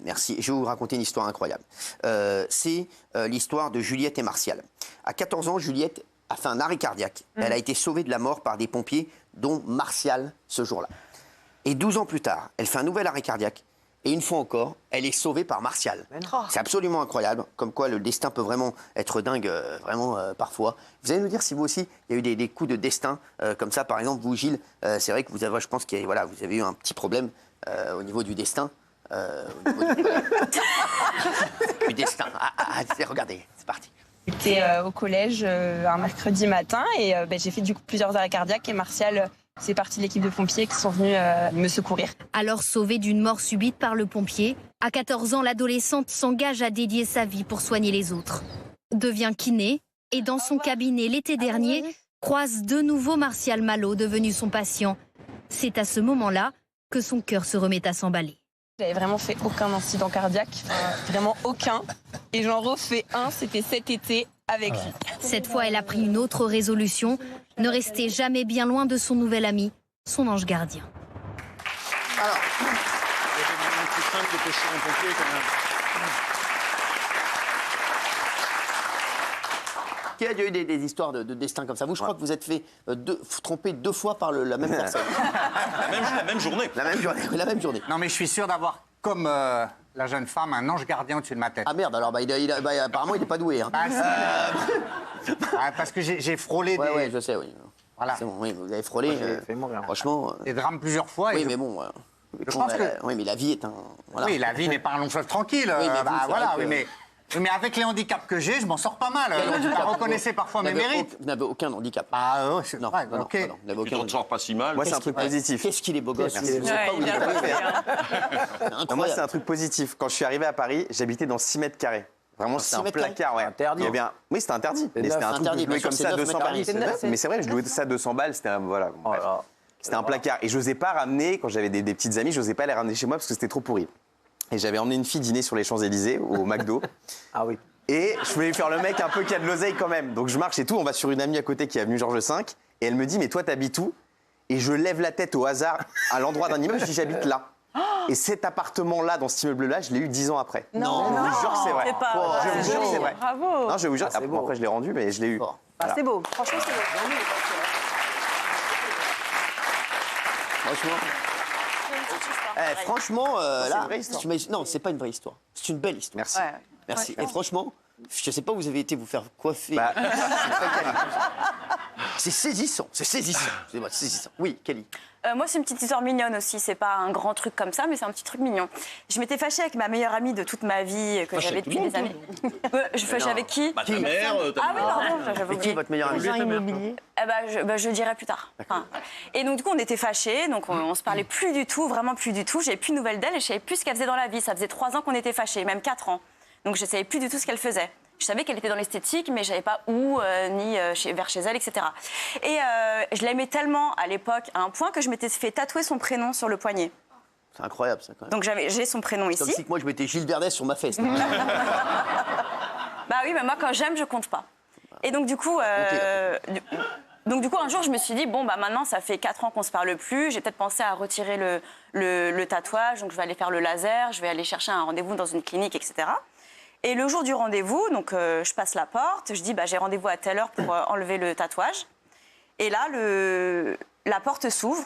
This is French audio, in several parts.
merci. Je vais vous raconter une histoire incroyable. C'est l'histoire de Juliette et Martial. À 14 ans, Juliette a fait un arrêt cardiaque. Elle a été sauvée de la mort par des pompiers, dont Martial, ce jour-là. Et 12 ans plus tard, elle fait un nouvel arrêt cardiaque. Et une fois encore, elle est sauvée par Martial. C'est absolument incroyable, comme quoi le destin peut vraiment être dingue, parfois. Vous allez nous dire si vous aussi, il y a eu des coups de destin, comme ça, par exemple, vous, Gilles, c'est vrai que vous avez, je pense que voilà, vous avez eu un petit problème au niveau du destin. Au niveau du destin. Regardez, c'est parti. J'étais au collège un mercredi matin et j'ai fait du coup plusieurs arrêts cardiaques et Martial... C'est partie de l'équipe de pompiers qui sont venus me secourir. Alors sauvée d'une mort subite par le pompier, à 14 ans, l'adolescente s'engage à dédier sa vie pour soigner les autres. Devient kiné et dans son cabinet l'été dernier, croise de nouveau Martial Malo, devenu son patient. C'est à ce moment-là que son cœur se remet à s'emballer. J'avais vraiment fait aucun incident cardiaque, vraiment aucun. Et j'en refais un, c'était cet été avec lui. Cette fois, elle a pris une autre résolution, ne rester jamais bien loin de son nouvel ami, son ange gardien. Alors, il y a des moments plus simples de pêcher un pompier quand même. Qui a eu des histoires de destin comme ça? Vous, je crois que vous êtes fait tromper 2 fois par la même personne. La même journée. La même journée. Non, mais je suis sûr d'avoir, comme la jeune femme, un ange gardien au-dessus de ma tête. Ah merde, alors apparemment il n'est pas doué. Hein. Parce que j'ai frôlé Ouais, des... ouais, je sais, oui. Voilà. C'est bon, oui, vous avez frôlé. Franchement. Des drames plusieurs fois. Oui, et mais bon. je pense que... Oui, mais la vie est un. Voilà. Oui, la vie n'est pas un long fleuve tranquille. Oui, mais voilà, que... oui, mais avec les handicaps que j'ai, je m'en sors pas mal. Vous reconnaissez parfois mes mérites. Vous n'avez aucun handicap. Ah, ouais, c'est non, vrai. non, Ok. non, vous n'avez Tu aucun t'en sors pas si mal. Moi, c'est un truc positif. Qu'est-ce qu'il est beau gosse. Merci. Moi, c'est un truc positif. Quand je suis arrivé à Paris, j'habitais dans 6 mètres carrés. Vraiment, c'était un placard, ouais. Interdit. Il y avait oui, c'était interdit. Mais c'était un truc que je louais comme ça à 200 balles. Mais c'est vrai, je louais ça à 200 balles. C'était voilà. C'était un placard. Et j'osais pas ramener, quand j'avais des petites amies, j'osais pas les ramener chez moi parce que c'était trop pourri. Et j'avais emmené une fille dîner sur les Champs-Élysées, au McDo. Ah oui. Et je voulais faire le mec un peu qui a de l'oseille quand même. Donc je marche et tout, on va sur une amie à côté qui est avenue Georges V. Et elle me dit, mais toi, t'habites où? Et je lève la tête au hasard à l'endroit d'un immeuble, je dis, j'habite là. Et cet appartement-là, dans cet immeuble-là, je l'ai eu 10 ans après. Non, je vous jure que c'est vrai. Je vous jure que c'est vrai. Bravo. Non, je vous jure. Après, je l'ai rendu, mais je l'ai eu. Ah, c'est beau, franchement, c'est beau. Franchement, là, c'est une vraie histoire. non, c'est pas une vraie histoire. C'est une belle histoire. Merci. Merci. Et franchement, je sais pas où vous avez été vous faire coiffer. C'est saisissant, c'est saisissant. C'est saisissant. Oui, Kelly. Moi, c'est une petite histoire mignonne aussi. C'est pas un grand truc comme ça, mais c'est un petit truc mignon. Je m'étais fâchée avec ma meilleure amie de toute ma vie, que j'avais depuis des années. Je fâchais avec qui? Ta mère, Ah oui, pardon, j'avais Et qui est oublié. votre meilleur ami? Je le dirai plus tard. Enfin, et donc, du coup, on était fâchés, donc on se parlait plus du tout, vraiment plus du tout. J'avais plus de nouvelles d'elle et je savais plus ce qu'elle faisait dans la vie. Ça faisait 3 ans qu'on était fâchés, même 4 ans. Donc, je savais plus du tout ce qu'elle faisait. Je savais qu'elle était dans l'esthétique, mais je savais pas où, ni vers chez elle, etc. Et je l'aimais tellement à l'époque, à un point que je m'étais fait tatouer son prénom sur le poignet. C'est incroyable, ça, quand même. Donc j'ai son prénom ici. Comme si que moi, je mettais Gilles Verdez sur ma fesse. Bah oui, mais moi, quand j'aime, je compte pas. Et donc, du coup... un jour, je me suis dit, bon, bah maintenant, ça fait 4 ans qu'on se parle plus. J'ai peut-être pensé à retirer le tatouage. Donc, je vais aller faire le laser. Je vais aller chercher un rendez-vous dans une clinique, etc. Et le jour du rendez-vous, donc je passe la porte. Je dis, bah, j'ai rendez-vous à telle heure pour enlever le tatouage. Et là, la porte s'ouvre.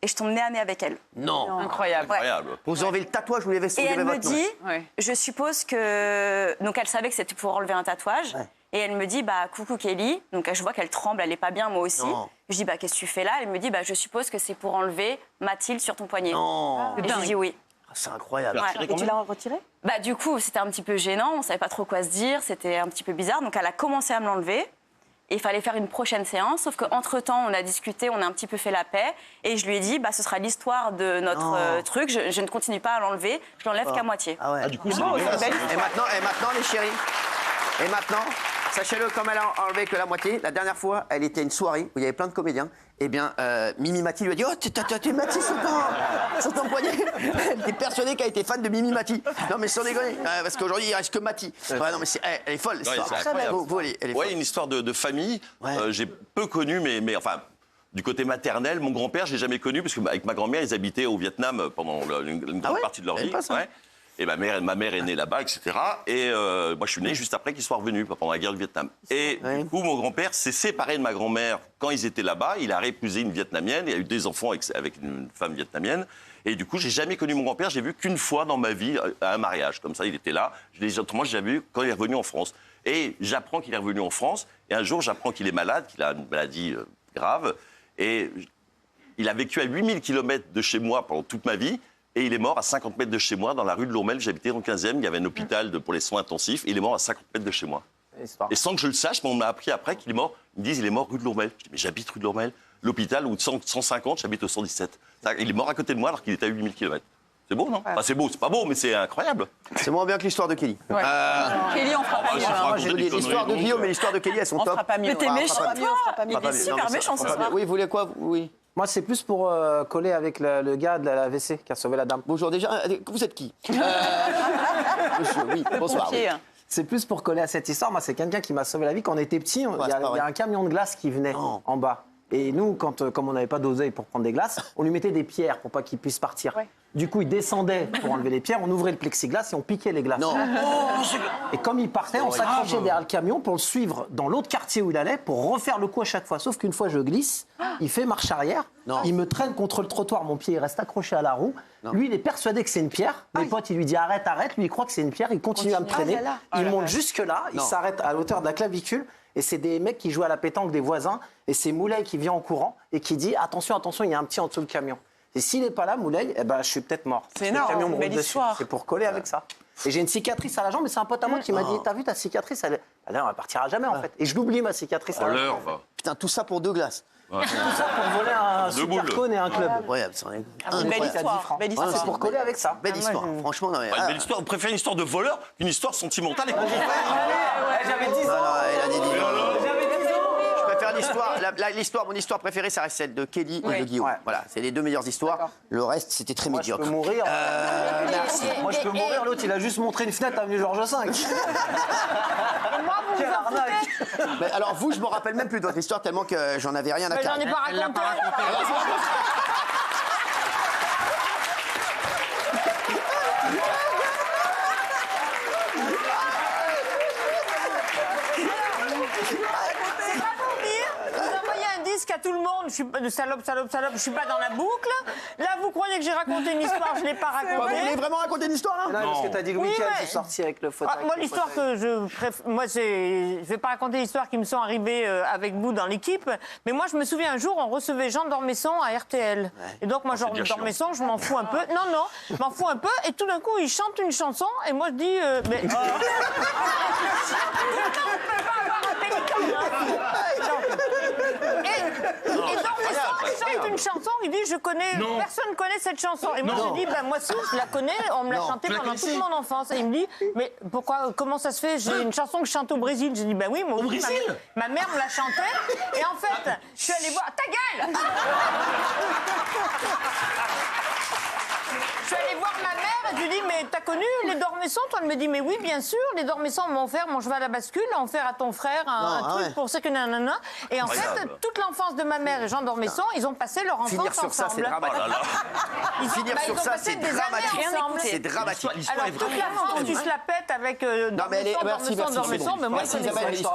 Et je tombe nez à nez avec elle. Non. Incroyable. Ouais. Incroyable. Vous enlevez le tatouage, vous l'avez Et elle me votre nom. dit, Ouais. je suppose que... Donc, elle savait que c'était pour enlever un tatouage. Ouais. Et elle me dit, bah, coucou Kelly. Donc, je vois qu'elle tremble, elle est pas bien, moi aussi. Non. Je dis, bah, qu'est-ce que tu fais là? Elle me dit, bah, je suppose que c'est pour enlever Mathilde sur ton poignet. Non. Et je dis oui. C'est incroyable. Ouais. Et tu l'as retiré? Bah, du coup, c'était un petit peu gênant, on savait pas trop quoi se dire, c'était un petit peu bizarre. Donc, elle a commencé à me l'enlever. Et il fallait faire une prochaine séance, sauf qu'entre-temps, on a discuté, on a un petit peu fait la paix. Et je lui ai dit, bah, ce sera l'histoire de notre truc, je ne continue pas à l'enlever, je l'enlève qu'à moitié. Ah ouais. Ah, du coup, c'est dégueulasse. Et maintenant, les chéris, et maintenant, sachez-le, comme elle a enlevé que la moitié, la dernière fois, elle était à une soirée où il y avait plein de comédiens. Eh bien, Mimi Mati lui a dit, oh, t'es Mati sur ton poignet. Elle était persuadée qu'elle était fan de Mimi Mati. Non, mais sans déconner, parce qu'aujourd'hui, il reste que Mati. Ouais, non, mais elle est folle, l'histoire. c'est incroyable. Elle est Ouais, folle. une histoire de famille. Ouais. J'ai peu connu, mais enfin, du côté maternel, mon grand-père, je l'ai jamais connu, parce qu'avec ma grand-mère, ils habitaient au Vietnam pendant une grande Ah ouais? partie de leur Je savais vie. pas ça. Ouais. Et ma mère est née là-bas, etc. Et moi, je suis né juste après qu'ils soient revenus, pendant la guerre du Vietnam. Et du coup, mon grand-père s'est séparé de ma grand-mère quand ils étaient là-bas. Il a réépousé une Vietnamienne. Il a eu des enfants avec une femme vietnamienne. Et du coup, j'ai jamais connu mon grand-père. J'ai vu qu'une fois dans ma vie, à un mariage. Comme ça, il était là. Autrement, je l'ai vu quand il est revenu en France. Et j'apprends qu'il est revenu en France. Et un jour, j'apprends qu'il est malade, qu'il a une maladie grave. Et il a vécu à 8000 km de chez moi pendant toute ma vie. Et il est mort à 50 mètres de chez moi, dans la rue de Lourmel. J'habitais dans le 15e. Il y avait un hôpital pour les soins intensifs. Et il est mort à 50 mètres de chez moi. Et sans que je le sache, on m'a appris après qu'il est mort. Ils me disent il est mort rue de Lourmel. Je dis mais j'habite rue de Lourmel. L'hôpital où 150, j'habite au 117. Il est mort à côté de moi alors qu'il était à 8000 km. C'est beau, non? Enfin, c'est beau, c'est pas beau, mais c'est incroyable. C'est moins bien que l'histoire de Kelly. Kelly, on fera pas mieux. L'histoire de Guillaume et l'histoire de Kelly, elles sont On top. fera pas mieux. Mais t'es méchant, toi. Il est super méchant ce soir. Oui, vous voulez quoi? Oui. Moi, c'est plus pour coller avec le gars de la WC qui a sauvé la dame. Bonjour, déjà, vous êtes qui? Monsieur, oui, bonsoir. Oui. C'est plus pour coller à cette histoire. Moi, c'est quelqu'un qui m'a sauvé la vie. Quand on était petit, il y a un camion de glace qui venait en bas. Et nous, comme on n'avait pas d'oseille pour prendre des glaces, on lui mettait des pierres pour pas qu'il puisse partir. Ouais. Du coup, il descendait pour enlever les pierres, on ouvrait le plexiglas et on piquait les glaces. Non. Et comme il partait, on s'accrochait derrière le camion pour le suivre dans l'autre quartier où il allait pour refaire le coup à chaque fois. Sauf qu'une fois, je glisse, il fait marche arrière, il me traîne contre le trottoir, mon pied il reste accroché à la roue. Lui, il est persuadé que c'est une pierre. Mes potes, il lui dit arrête, arrête. Lui, il croit que c'est une pierre, il continue à me traîner. Il monte jusque-là, il s'arrête à l'auteur de la clavicule. Et c'est des mecs qui jouent à la pétanque des voisins. Et c'est Moulay qui vient en courant et qui dit attention, attention, il y a un petit en dessous du camion. Et s'il n'est pas là, Moulay, eh ben, je suis peut-être mort. C'est énorme, le camion me belle roule dessus. histoire. C'est pour coller avec ça. Et j'ai une cicatrice à la jambe, mais c'est un pote à moi qui m'a dit t'as vu ta cicatrice, elle ne partira jamais en fait. Et je l'oublie ma cicatrice. En l'heure, va. Putain, tout ça pour 2 glaces. Tout ça pour voler un super cône et un club. Incroyable, c'est Une belle histoire. Belle histoire. C'est pour coller avec ça. Belle histoire, franchement. Non, mais, Une belle histoire. Vous préférez une histoire de voleur qu'une histoire sentimentale et J'avais 10 ans. elle a des Je préfère l'histoire. Mon histoire préférée, ça reste celle de Kelly et de Guillaume. Voilà, c'est les 2 meilleures histoires. Le reste, c'était très médiocre. Je peux mourir. Merci. Moi, je peux mourir. L'autre, il a juste montré une fenêtre avenue Georges V. Quelle arnaque. Mais alors vous, je me rappelle même plus de votre histoire tellement que j'en avais rien à carrer. J'en ai pas raconté. À tout le monde, je suis pas de salope, je suis pas dans la boucle. Là, vous croyez que j'ai raconté une histoire, je l'ai pas racontée. Vous voulez vraiment raconter une histoire là? Non, parce que t'as dit le week-end, c'est sorti avec le fauteuil. Moi, l'histoire que je préfère, je vais pas raconter l'histoire qui me sont arrivées avec vous dans l'équipe, mais moi, je me souviens un jour, on recevait Jean Dormesson à RTL. Et donc, moi, Jean Dormesson, je m'en fous un peu. Non, je m'en fous un peu. Et tout d'un coup, il chante une chanson, et moi, je dis, mais. Non, on peut pas avoir un pélican, Et Dormesson chante une chanson, il dit personne connaît cette chanson. Et moi je dis moi si, je la connais, on me l'a chantée pendant toute mon enfance. Et il me dit mais comment ça se fait? J'ai une chanson que je chante au Brésil. J'ai dit oui, moi aussi, ma mère me la chantait. Et en fait, je suis allée voir ta gueule. Je suis allée voir ma mère et je lui ai dit mais t'as connu les Dormesson? Toi, elle me dit mais oui bien sûr, les Dormesson m'ont offert mon cheval à bascule, ont offert à ton frère un truc pour ça que nanana. Et en fait, toute l'enfance de ma mère et Jean Dormesson, ils ont passé leur enfance Finir sur ensemble. ça, c'est dramatique. Finir sur ça, c'est dramatique. C'est dramatique. Alors toute la France, tu se la pètes avec Dormesson, mais moi je connais l'histoire.